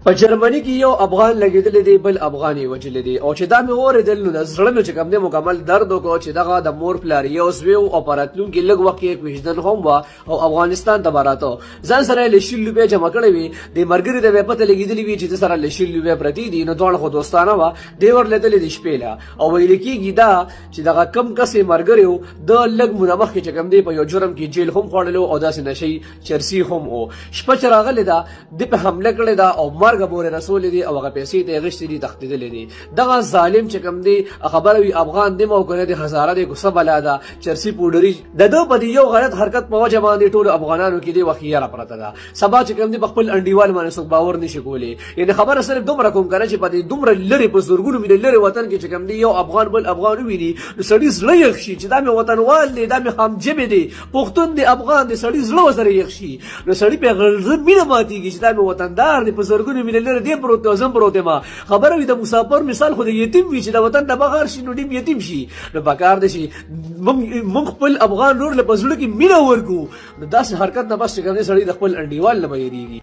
په جرمني کې یو افغان لګیدل دی بل افغاني وجل دی او چې دا مې اوریدل نو د زړه مې چې کوم دی مکمل درد وکړ چې دغه د مور پلار یو زوی او اپراتلون کې لږ وخت کې کوهیدن هم وا او افغانستان ته براته ځان سره لشل لوبه جمع کړې وي د مرګري د پته لګیدلې وي چې سره لشل لوبه پرتی دي نو دوه خو دوستانه وا دی ورلته د شپې لا او ویل کېږي دا چې دغه کم کسې مرګریو د لږ مونمخ کې چې کوم دی په یو جرم کې جیل هم خوړلو او داسې نشي چرسي هم او شپه چراغله دا د په حمله کړې دا او مرګ پورې رسول دي او هغه پیسې ته غشتي دي تختیدل دي دغه ظالم چې کوم دی خبره وی افغان دی مو کنه دي هزاره دي کوسه بلادا چرسي پوډری د دو په یو غلط حرکت په وجه باندې ټول افغانانو کې دی وخیره پرته ده سبا چې کوم دی خپل انډیوال باندې څوک باور نشي کولی یعنی خبره صرف دومره کوم کنه چې په دې دومره لری په زورګونو مې لری وطن کې چې کوم دی یو افغان بل افغان ویني نو سړی زړه یخ شي چې دا مې وطنوال دی دا مې هم جبه دی پښتون دی افغان دی سړی زړه سره یخ شي نو سړی په غلط مینه ماتيږي چې دا مې وطندار دی په زورګونو مې لری دی پروت ازم پروت ما خبره وي د مسافر مثال خو د یتیم وي چې د وطن د بغیر شي نو ډیم یتیم شي نو پکار دي شي مونږ خپل افغان رور له پزړه کې مینه ورکو نو داسې حرکت نه بس چې کوي سړی د خپل انډیوال نه ویریږي